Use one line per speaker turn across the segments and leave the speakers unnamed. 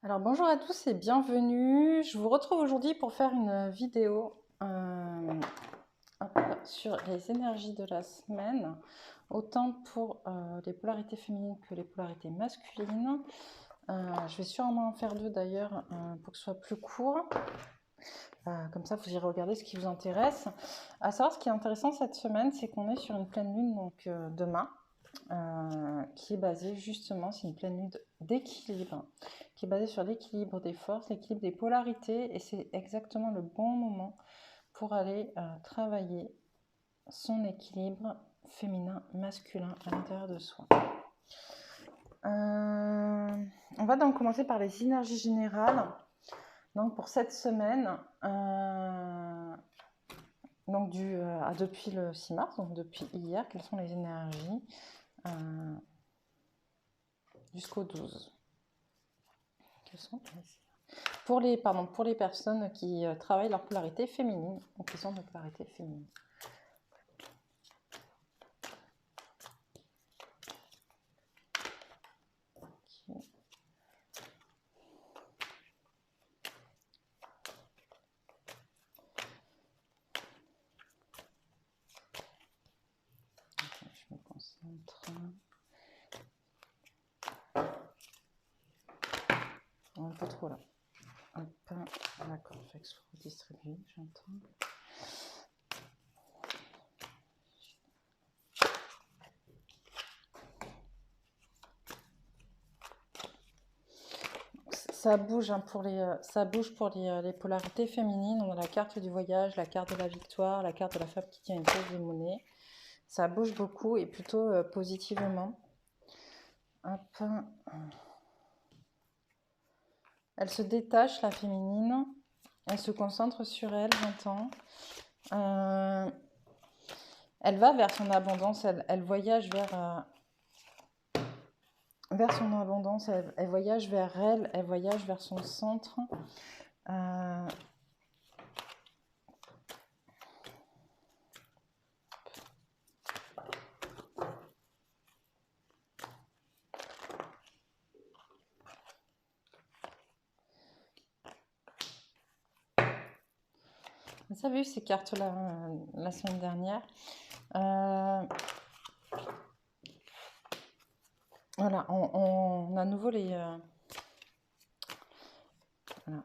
Alors bonjour à tous et bienvenue. Je vous retrouve aujourd'hui pour faire une vidéo sur les énergies de la semaine, autant pour les polarités féminines que les polarités masculines. Je vais sûrement en faire deux d'ailleurs pour que ce soit plus court. Comme ça, vous irez regarder ce qui vous intéresse. À savoir, ce qui est intéressant cette semaine, c'est qu'on est sur une pleine lune, donc demain, qui est basée justement, c'est une pleine lune d'équilibre, qui est basée sur l'équilibre des forces, l'équilibre des polarités, et c'est exactement le bon moment pour aller travailler son équilibre féminin-masculin à l'intérieur de soi. On va donc commencer par les énergies générales. Donc pour cette semaine, donc depuis le 6 mars, donc depuis hier, quelles sont les énergies jusqu'au 12. Quelles sont pour les personnes qui travaillent leur polarité féminine ou qui sont de polarité féminine. Okay. Je me concentre. Un peu trop là. Hop, d'accord, je vais redistribuer, j'entends. Ça bouge, hein, pour les polarités féminines. On a la carte du voyage, la carte de la victoire, la carte de la femme qui tient une pièce de monnaie. Ça bouge beaucoup et plutôt positivement. Hop. Elle se détache, la féminine. Elle se concentre sur elle, j'entends. Elle va vers son abondance. Elle voyage vers son abondance. Elle voyage vers elle. Elle voyage vers son centre. Vous avez vu ces cartes-là la semaine dernière. Voilà, on a à nouveau les... voilà.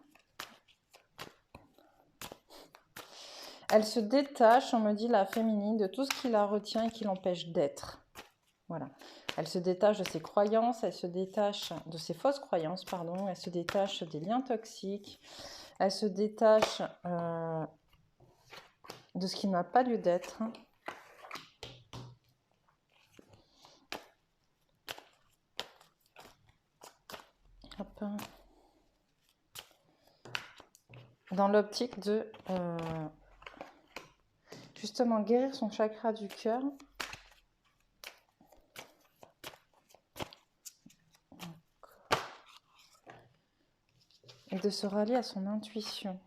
Elle se détache, on me dit, la féminine, de tout ce qui la retient et qui l'empêche d'être. Voilà. Elle se détache de ses croyances, elle se détache de ses fausses croyances, pardon. Elle se détache des liens toxiques. Elle se détache de ce qui n'a pas lieu d'être. Hop. Dans l'optique de justement guérir son chakra du cœur. Et de se rallier à son intuition.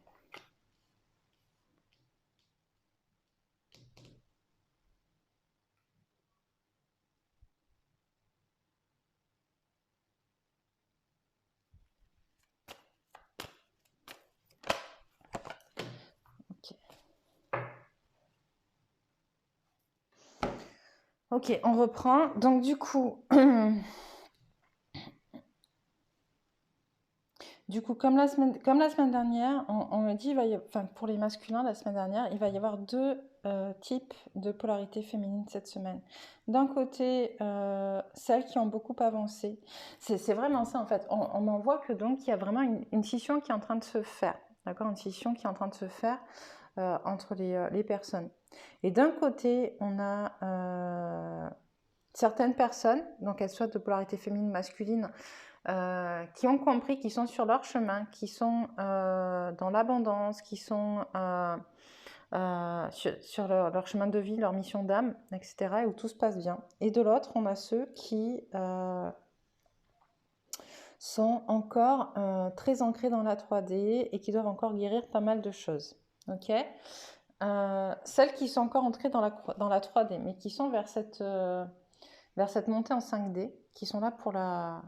Ok, on reprend. Donc du coup, comme la semaine dernière, on me dit, pour les masculins, la semaine dernière, il va y avoir deux types de polarité féminine cette semaine. D'un côté, celles qui ont beaucoup avancé. C'est vraiment ça en fait. On m'en voit que donc il y a vraiment une scission qui est en train de se faire. D'accord, une scission qui est en train de se faire entre les personnes. Et d'un côté, on a certaines personnes, donc qu'elles soient de polarité féminine, masculine, qui ont compris, qui sont sur leur chemin, qui sont dans l'abondance, qui sont sur leur chemin de vie, leur mission d'âme, etc., et où tout se passe bien. Et de l'autre, on a ceux qui sont encore très ancrés dans la 3D et qui doivent encore guérir pas mal de choses. Ok, celles qui sont encore entrées dans la 3D, mais qui sont vers cette montée en 5D, qui sont là pour la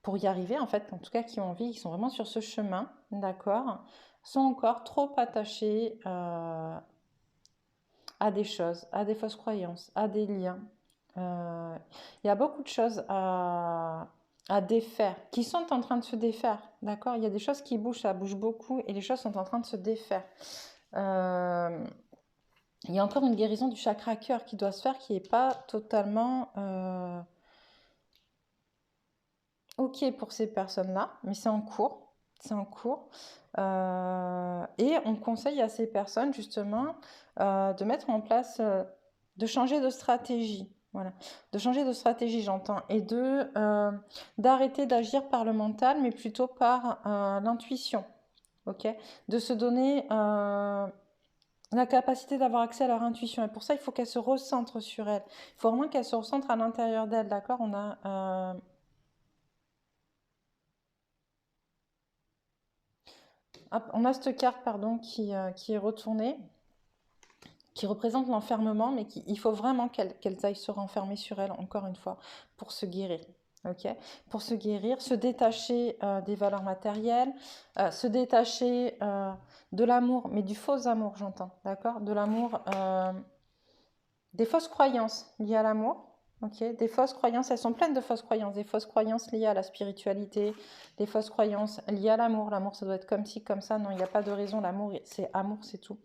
pour y arriver, en fait, en tout cas qui ont envie, qui sont vraiment sur ce chemin, d'accord, sont encore trop attachés à des choses, à des fausses croyances, à des liens. Il y a beaucoup de choses à défaire, qui sont en train de se défaire, d'accord? Il y a des choses qui bougent, ça bouge beaucoup, et les choses sont en train de se défaire. Il y a encore une guérison du chakra cœur qui doit se faire, qui n'est pas totalement OK pour ces personnes-là, mais c'est en cours. C'est en cours. Et on conseille à ces personnes, justement, de mettre en place, de changer de stratégie. Voilà. De changer de stratégie, j'entends. Et d'arrêter d'agir par le mental, mais plutôt par l'intuition. OK? De se donner la capacité d'avoir accès à leur intuition. Et pour ça, il faut qu'elles se recentrent sur elles. Il faut vraiment qu'elles se recentrent à l'intérieur d'elles. D'accord? On a cette carte, pardon, qui est retournée, qui représente l'enfermement, mais il faut vraiment qu'elles aillent se renfermer sur elles, encore une fois, pour se guérir. Ok, pour se guérir, se détacher des valeurs matérielles, se détacher de l'amour, mais du faux amour, j'entends, d'accord? De l'amour, des fausses croyances liées à l'amour. Ok, des fausses croyances, elles sont pleines de fausses croyances, des fausses croyances liées à la spiritualité, des fausses croyances liées à l'amour. L'amour, ça doit être comme ci, comme ça. Non, il n'y a pas de raison. L'amour, c'est tout.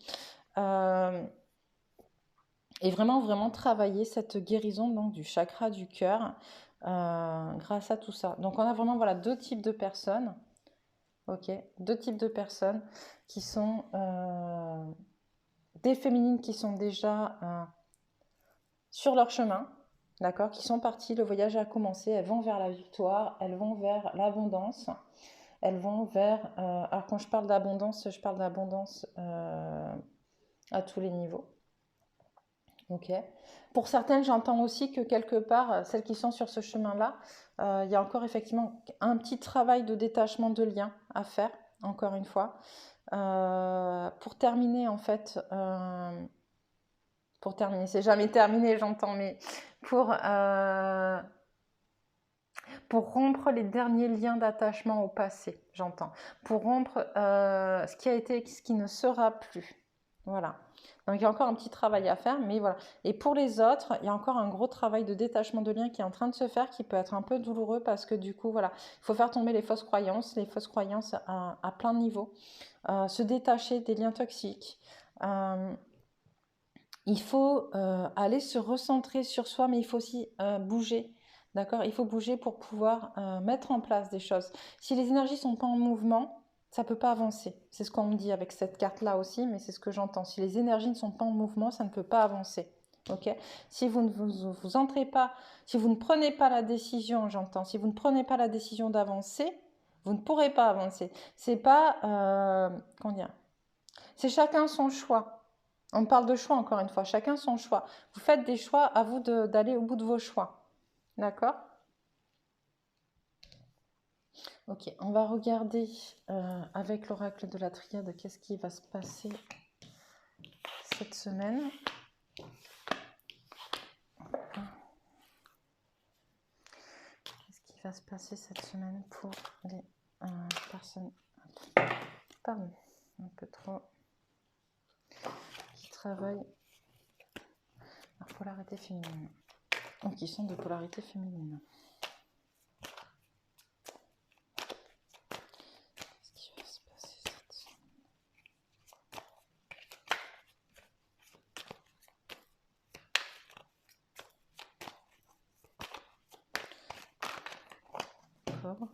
Et vraiment, vraiment travailler cette guérison donc, du chakra du cœur grâce à tout ça. Donc, on a vraiment voilà, deux types de personnes. Ok, deux types de personnes qui sont des féminines qui sont déjà sur leur chemin, d'accord, qui sont parties, le voyage a commencé, elles vont vers la victoire, elles vont vers l'abondance, elles vont vers... alors quand je parle d'abondance à tous les niveaux. Ok. Pour certaines, j'entends aussi que quelque part, celles qui sont sur ce chemin-là, il y a encore effectivement un petit travail de détachement de lien à faire, encore une fois. Pour terminer, en fait, c'est jamais terminé, j'entends, mais pour rompre les derniers liens d'attachement au passé, j'entends. Pour rompre ce qui a été, ce qui ne sera plus. Voilà. Donc il y a encore un petit travail à faire, mais voilà. Et pour les autres, il y a encore un gros travail de détachement de lien qui est en train de se faire, qui peut être un peu douloureux parce que du coup, voilà, il faut faire tomber les fausses croyances à plein de niveaux, se détacher des liens toxiques. Il faut aller se recentrer sur soi, mais il faut aussi bouger. D'accord? Il faut bouger pour pouvoir mettre en place des choses. Si les énergies ne sont pas en mouvement, ça ne peut pas avancer. C'est ce qu'on me dit avec cette carte-là aussi, mais c'est ce que j'entends. Si les énergies ne sont pas en mouvement, ça ne peut pas avancer. Ok? Si vous ne vous entrez pas, si vous ne prenez pas la décision, j'entends, si vous ne prenez pas la décision d'avancer, vous ne pourrez pas avancer. C'est pas, comment dire? C'est chacun son choix. On parle de choix encore une fois, chacun son choix. Vous faites des choix, à vous d'aller au bout de vos choix. D'accord? Ok, on va regarder avec l'oracle de la triade qu'est-ce qui va se passer cette semaine. Qu'est-ce qui va se passer cette semaine pour les personnes... Pardon, un peu trop... qui travaillent leur polarité féminine. Ou qui sont de polarité féminine. Voilà.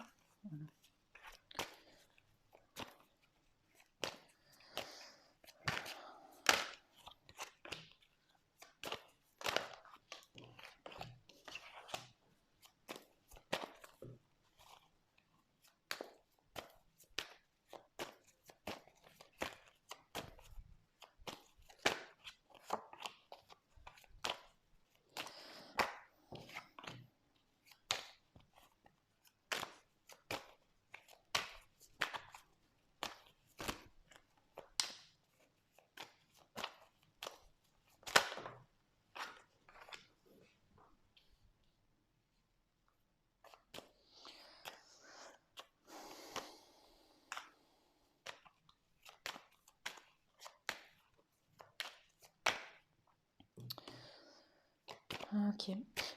Ok.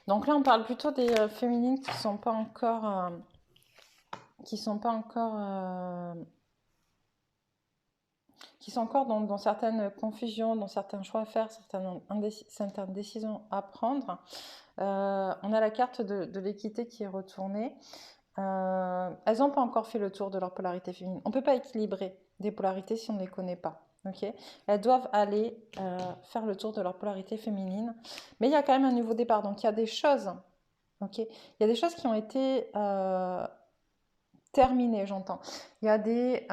Donc là, on parle plutôt des féminines qui sont pas encore, qui sont encore dans certaines confusions, dans certains choix à faire, certaines décisions à prendre. On a la carte de l'équité qui est retournée. Elles n'ont pas encore fait le tour de leur polarité féminine. On ne peut pas équilibrer des polarités si on ne les connaît pas. Okay, elles doivent aller faire le tour de leur polarité féminine. Mais il y a quand même un nouveau départ. Donc il y a des choses. Okay, il y a des choses qui ont été terminées, j'entends. Il y a des...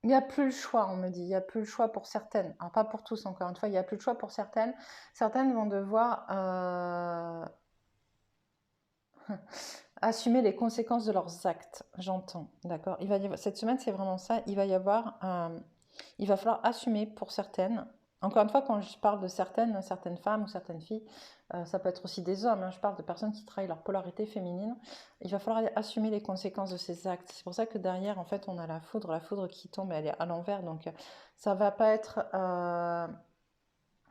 il n'y a plus le choix, on me dit. Il n'y a plus le choix pour certaines. Alors, pas pour tous, encore une fois. Il n'y a plus le choix pour certaines. Certaines vont devoir assumer les conséquences de leurs actes. J'entends, d'accord. Cette semaine, c'est vraiment ça. Il va falloir assumer pour certaines. Encore une fois, quand je parle de certaines femmes ou certaines filles, ça peut être aussi des hommes, hein, je parle de personnes qui travaillent leur polarité féminine. Il va falloir assumer les conséquences de ces actes. C'est pour ça que derrière, en fait, on a la foudre qui tombe, elle est à l'envers. Donc, ça va pas être...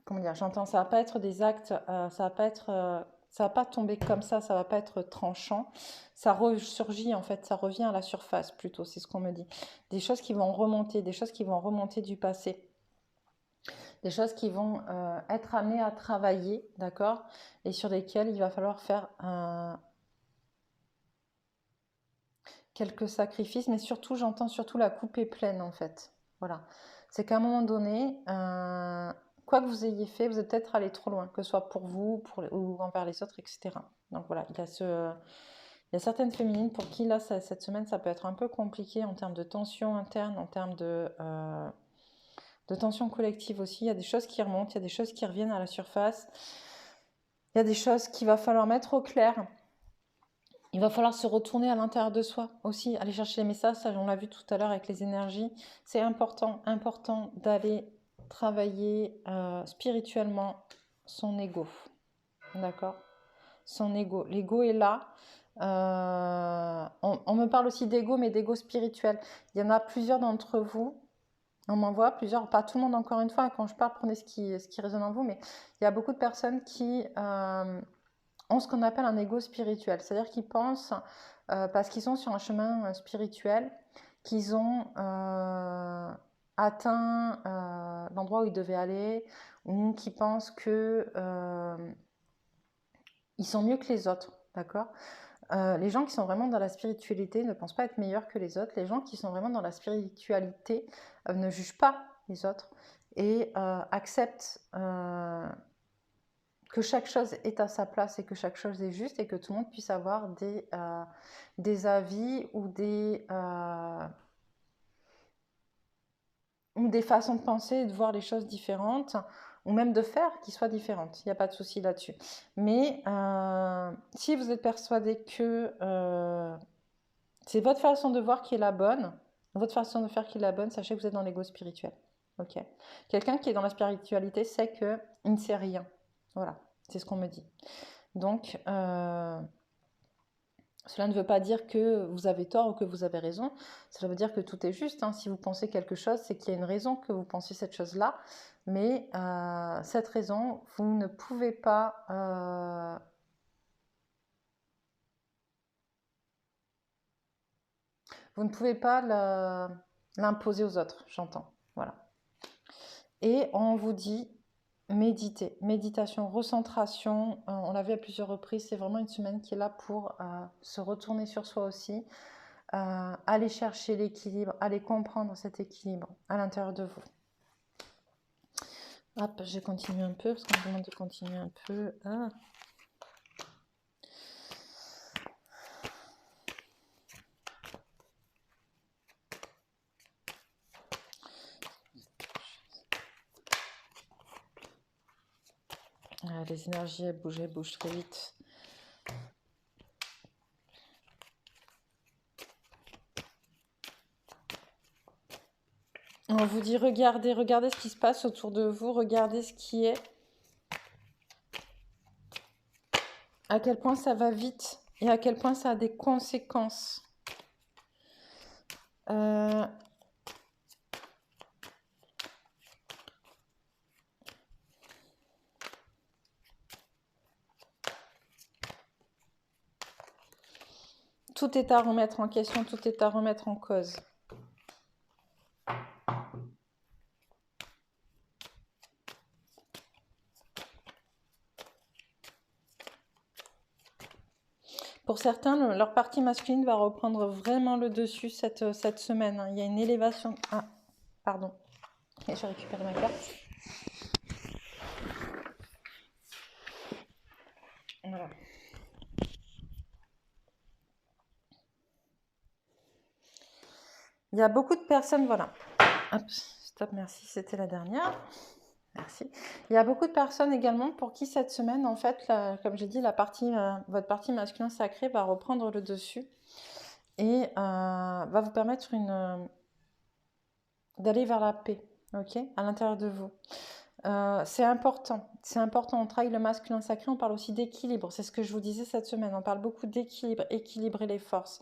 comment dire, j'entends, ça va pas être des actes, ça va pas tomber comme ça va pas être tranchant. Ça ressurgit, en fait, ça revient à la surface plutôt, c'est ce qu'on me dit. Des choses qui vont remonter, des choses qui vont remonter du passé. Des choses qui vont être amenées à travailler, d'accord, et sur lesquelles il va falloir faire quelques sacrifices, mais surtout, j'entends surtout la coupe est pleine, en fait. Voilà. C'est qu'à un moment donné, quoi que vous ayez fait, vous êtes peut-être allé trop loin, que ce soit pour vous ou envers les autres, etc. Donc voilà, il y a certaines féminines pour qui, là, cette semaine, ça peut être un peu compliqué en termes de tension interne, en termes de tension collective aussi. Il y a des choses qui remontent, il y a des choses qui reviennent à la surface. Il y a des choses qu'il va falloir mettre au clair. Il va falloir se retourner à l'intérieur de soi aussi, aller chercher les messages, ça on l'a vu tout à l'heure avec les énergies. C'est important d'aller travailler spirituellement son ego. D'accord? Son ego. L'ego est là. On me parle aussi d'ego, mais d'ego spirituel. Il y en a plusieurs d'entre vous. On m'en voit plusieurs, pas tout le monde encore une fois. Quand je parle, prenez ce qui résonne en vous, mais il y a beaucoup de personnes qui ont ce qu'on appelle un ego spirituel. C'est-à-dire qu'ils pensent, parce qu'ils sont sur un chemin spirituel, qu'ils ont atteint l'endroit où ils devaient aller, ou qui pensent que ils sont mieux que les autres, d'accord? Les gens qui sont vraiment dans la spiritualité ne pensent pas être meilleurs que les autres. Les gens qui sont vraiment dans la spiritualité ne jugent pas les autres et acceptent que chaque chose est à sa place et que chaque chose est juste et que tout le monde puisse avoir des avis ou des façons de penser et de voir les choses différentes ou même de faire qui soient différentes. Il n'y a pas de souci là-dessus. Mais si vous êtes persuadé que c'est votre façon de voir qui est la bonne, votre façon de faire qui est la bonne, sachez que vous êtes dans l'ego spirituel. Ok. Quelqu'un qui est dans la spiritualité sait qu'il ne sait rien. Voilà, c'est ce qu'on me dit. Donc, cela ne veut pas dire que vous avez tort ou que vous avez raison. Cela veut dire que tout est juste, hein. Si vous pensez quelque chose, c'est qu'il y a une raison que vous pensiez cette chose-là. Mais cette raison, vous ne pouvez pas... vous ne pouvez pas l'imposer aux autres, j'entends. Voilà. Et on vous dit méditer, méditation, recentration. On l'a vu à plusieurs reprises. C'est vraiment une semaine qui est là pour se retourner sur soi aussi. Aller chercher l'équilibre, aller comprendre cet équilibre à l'intérieur de vous. Hop, je continue un peu parce qu'on me demande de continuer un peu. Ah. Les énergies, elles bougent très vite. On vous dit regardez ce qui se passe autour de vous, regardez ce qui est, à quel point ça va vite et à quel point ça a des conséquences. tout est à remettre en question, tout est à remettre en cause. Pour certains, leur partie masculine va reprendre vraiment le dessus cette semaine, hein. Il y a une élévation... Ah, pardon. Et je récupère ma carte. Voilà. Il y a beaucoup de personnes, voilà. Hop, stop, merci, c'était la dernière. Merci. Il y a beaucoup de personnes également pour qui cette semaine, en fait, comme j'ai dit, votre partie masculin sacré va reprendre le dessus et va vous permettre d'aller vers la paix, ok, à l'intérieur de vous. C'est important, on travaille le masculin sacré, on parle aussi d'équilibre, c'est ce que je vous disais cette semaine, on parle beaucoup d'équilibre, équilibrer les forces.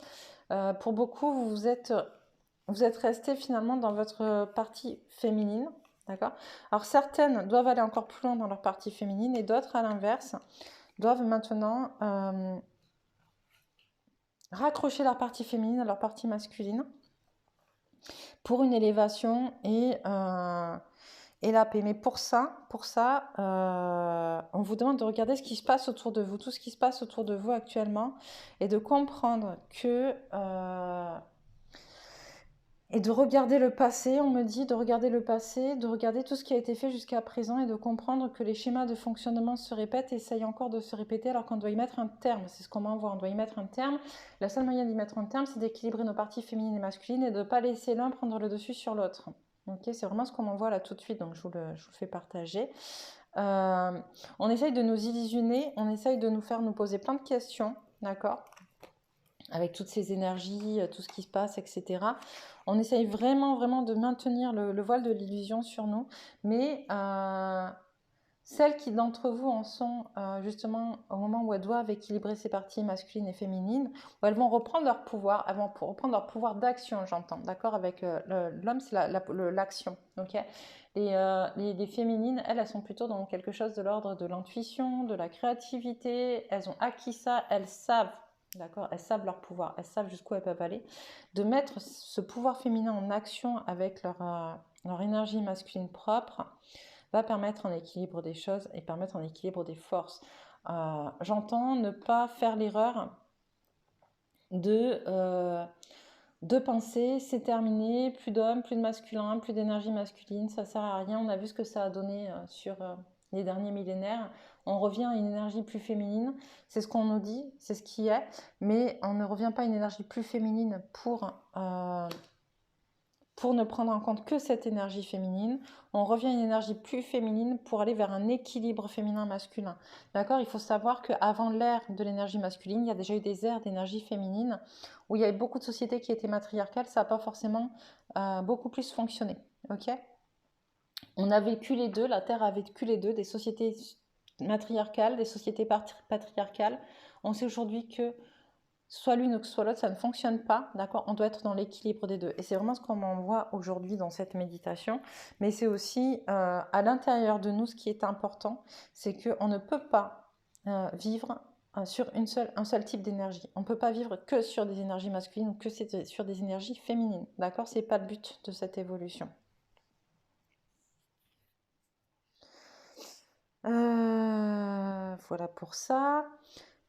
Pour beaucoup, vous êtes resté finalement dans votre partie féminine, d'accord? Alors certaines doivent aller encore plus loin dans leur partie féminine et d'autres, à l'inverse, doivent maintenant raccrocher leur partie féminine à leur partie masculine pour une élévation et la paix. Mais pour ça, on vous demande de regarder ce qui se passe autour de vous, tout ce qui se passe autour de vous actuellement, et de comprendre que... et de regarder le passé, on me dit de regarder le passé, de regarder tout ce qui a été fait jusqu'à présent et de comprendre que les schémas de fonctionnement se répètent et essayent encore de se répéter alors qu'on doit y mettre un terme. C'est ce qu'on m'envoie, on doit y mettre un terme. La seule moyen d'y mettre un terme, c'est d'équilibrer nos parties féminines et masculines et de ne pas laisser l'un prendre le dessus sur l'autre. Okay, c'est vraiment ce qu'on m'envoie là tout de suite, donc je vous le fais partager. On essaye de nous illusionner, on essaye de nous faire nous poser plein de questions, d'accord ? Avec toutes ces énergies, tout ce qui se passe, etc. On essaye vraiment, vraiment de maintenir le voile de l'illusion sur nous, mais celles qui d'entre vous en sont justement au moment où elles doivent équilibrer ces parties masculines et féminines, où elles vont reprendre leur pouvoir, elles vont reprendre leur pouvoir d'action, j'entends, d'accord? Avec l'homme, c'est l'action, ok? Les féminines, elles sont plutôt dans quelque chose de l'ordre de l'intuition, de la créativité, elles ont acquis ça, elles savent. D'accord, elles savent leur pouvoir, elles savent jusqu'où elles peuvent aller. De mettre ce pouvoir féminin en action avec leur énergie masculine propre va permettre un équilibre des choses et permettre un équilibre des forces. J'entends ne pas faire l'erreur de penser c'est terminé, plus d'hommes, plus de masculin, plus d'énergie masculine, ça sert à rien. On a vu ce que ça a donné sur les derniers millénaires. On revient à une énergie plus féminine, c'est ce qu'on nous dit, c'est ce qui est, mais on ne revient pas à une énergie plus féminine pour ne prendre en compte que cette énergie féminine. On revient à une énergie plus féminine pour aller vers un équilibre féminin-masculin. D'accord ? Il faut savoir qu'avant l'ère de l'énergie masculine, il y a déjà eu des ères d'énergie féminine où il y avait beaucoup de sociétés qui étaient matriarcales. Ça n'a pas forcément beaucoup plus fonctionné. Ok ? On a vécu les deux, la Terre a vécu les deux, des sociétés matriarcales, des sociétés patriarcales. On sait aujourd'hui que soit l'une ou soit l'autre, ça ne fonctionne pas, d'accord? On doit être dans l'équilibre des deux. Et c'est vraiment ce qu'on m'envoie aujourd'hui dans cette méditation. Mais c'est aussi à l'intérieur de nous, ce qui est important, c'est qu'on ne peut pas vivre sur un seul type d'énergie. On ne peut pas vivre que sur des énergies masculines ou que sur des énergies féminines, d'accord? Ce n'est pas le but de cette évolution. Voilà pour ça.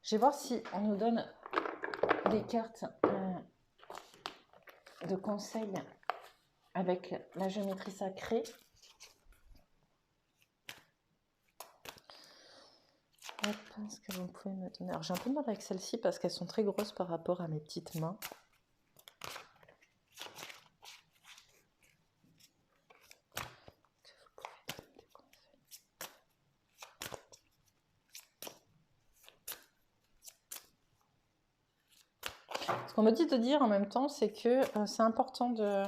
Je vais voir si on nous donne des cartes de conseils avec la géométrie sacrée. Est-ce que vous pouvez me donner... Alors j'ai un peu de mal avec celles-ci parce qu'elles sont très grosses par rapport à mes petites mains. Ce qu'on me dit de dire en même temps, c'est que c'est important de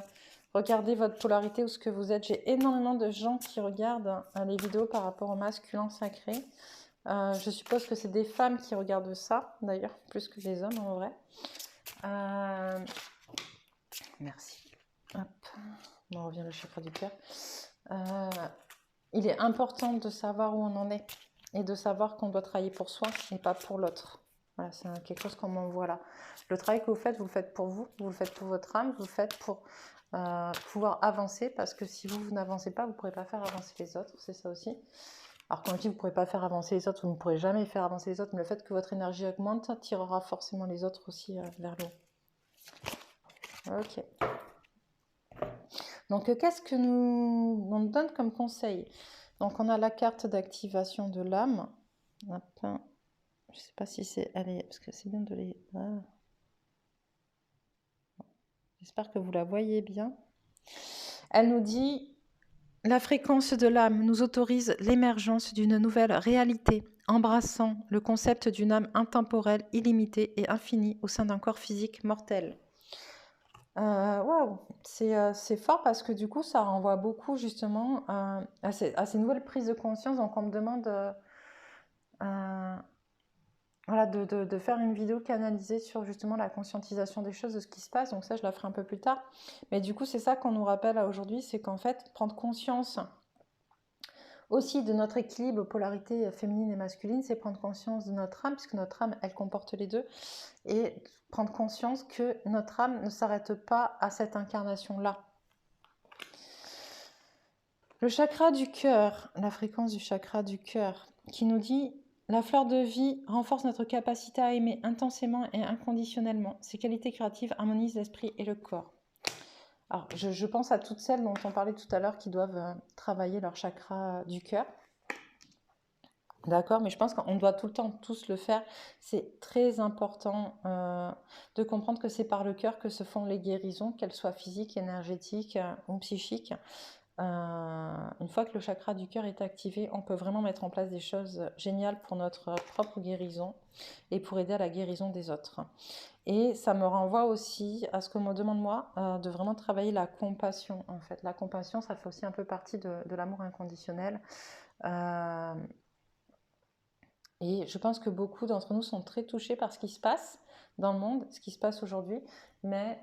regarder votre polarité ou ce que vous êtes. J'ai énormément de gens qui regardent les vidéos par rapport au masculin sacré. Je suppose que c'est des femmes qui regardent ça, d'ailleurs, plus que des hommes en vrai. Merci. Hop. On revient le chakra du cœur. Il est important de savoir où on en est et de savoir qu'on doit travailler pour soi et pas pour l'autre. Voilà, c'est quelque chose qu'on m'envoie là. Le travail que vous le faites pour vous le faites pour votre âme, vous le faites pour pouvoir avancer, parce que si vous n'avancez pas, vous ne pourrez pas faire avancer les autres, c'est ça aussi. Alors quand je dis vous ne pourrez pas faire avancer les autres, vous ne pourrez jamais faire avancer les autres, mais le fait que votre énergie augmente, ça tirera forcément les autres aussi vers le haut. Ok. Donc qu'est-ce que on nous donne comme conseil? Donc on a la carte d'activation de l'âme. Je ne sais pas si c'est... Allez, parce que c'est bien de les... Ah. J'espère que vous la voyez bien. Elle nous dit... La fréquence de l'âme nous autorise l'émergence d'une nouvelle réalité, embrassant le concept d'une âme intemporelle, illimitée et infinie au sein d'un corps physique mortel. Waouh, c'est fort parce que du coup, ça renvoie beaucoup justement à ces nouvelles prises de conscience. Donc, on me demande voilà, de faire une vidéo canalisée sur justement la conscientisation des choses, de ce qui se passe. Donc ça, je la ferai un peu plus tard. Mais du coup, c'est ça qu'on nous rappelle aujourd'hui, c'est qu'en fait, prendre conscience aussi de notre équilibre, polarité féminine et masculine, c'est prendre conscience de notre âme, puisque notre âme, elle comporte les deux, et prendre conscience que notre âme ne s'arrête pas à cette incarnation-là. Le chakra du cœur, la fréquence du chakra du cœur, qui nous dit « La fleur de vie renforce notre capacité à aimer intensément et inconditionnellement. Ces qualités créatives harmonisent l'esprit et le corps. » Alors, je pense à toutes celles dont on parlait tout à l'heure qui doivent travailler leur chakra du cœur. D'accord, mais je pense qu'on doit tout le temps tous le faire. C'est très important de comprendre que c'est par le cœur que se font les guérisons, qu'elles soient physiques, énergétiques ou psychiques. Une fois que le chakra du cœur est activé, on peut vraiment mettre en place des choses géniales pour notre propre guérison et pour aider à la guérison des autres. Et ça me renvoie aussi à ce que me demande moi, de vraiment travailler la compassion. En fait, la compassion, ça fait aussi un peu partie de l'amour inconditionnel. Et je pense que beaucoup d'entre nous sont très touchés par ce qui se passe dans le monde, ce qui se passe aujourd'hui, mais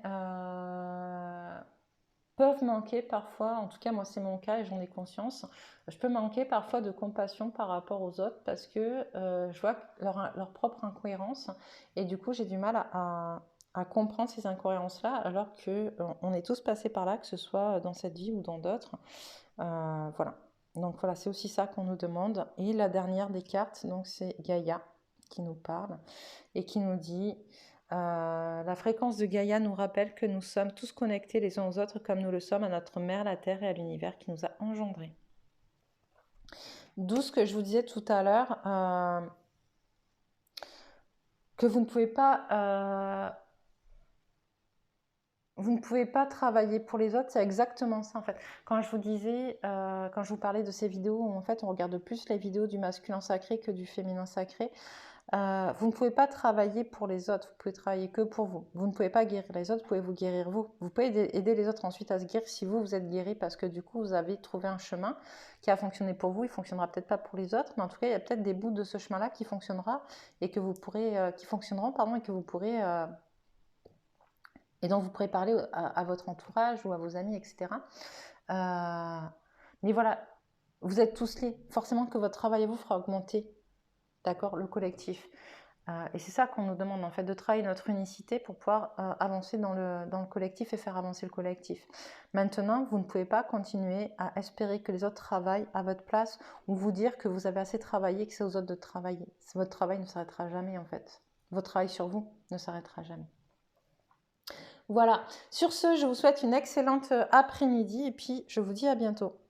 peuvent manquer parfois, en tout cas moi c'est mon cas et j'en ai conscience, je peux manquer parfois de compassion par rapport aux autres parce que je vois leur propre incohérence et du coup j'ai du mal à comprendre ces incohérences-là alors qu'on est tous passés par là, que ce soit dans cette vie ou dans d'autres. Voilà. Donc voilà, c'est aussi ça qu'on nous demande. Et la dernière des cartes, donc c'est Gaïa qui nous parle et qui nous dit la fréquence de Gaïa nous rappelle que nous sommes tous connectés les uns aux autres comme nous le sommes à notre mère, la Terre et à l'univers qui nous a engendrés. D'où ce que je vous disais tout à l'heure, que vous ne pouvez pas... vous ne pouvez pas travailler pour les autres, c'est exactement ça en fait. Quand je vous disais, quand je vous parlais de ces vidéos où en fait on regarde plus les vidéos du masculin sacré que du féminin sacré, vous ne pouvez pas travailler pour les autres, vous pouvez travailler que pour vous. Vous ne pouvez pas guérir les autres, vous pouvez vous guérir vous. Vous pouvez aider les autres ensuite à se guérir si vous êtes guéri parce que du coup vous avez trouvé un chemin qui a fonctionné pour vous, il ne fonctionnera peut-être pas pour les autres, mais en tout cas il y a peut-être des bouts de ce chemin-là qui fonctionnera et que vous pourrez, qui fonctionneront pardon, et que vous pourrez... et dont vous pourrez parler à votre entourage ou à vos amis, etc. Mais voilà, vous êtes tous liés. Forcément que votre travail à vous fera augmenter, d'accord, le collectif. Et c'est ça qu'on nous demande, en fait, de travailler notre unicité pour pouvoir avancer dans le collectif et faire avancer le collectif. Maintenant, vous ne pouvez pas continuer à espérer que les autres travaillent à votre place ou vous dire que vous avez assez travaillé, que c'est aux autres de travailler. Votre travail ne s'arrêtera jamais, en fait. Votre travail sur vous ne s'arrêtera jamais. Voilà, sur ce, je vous souhaite une excellente après-midi et puis je vous dis à bientôt.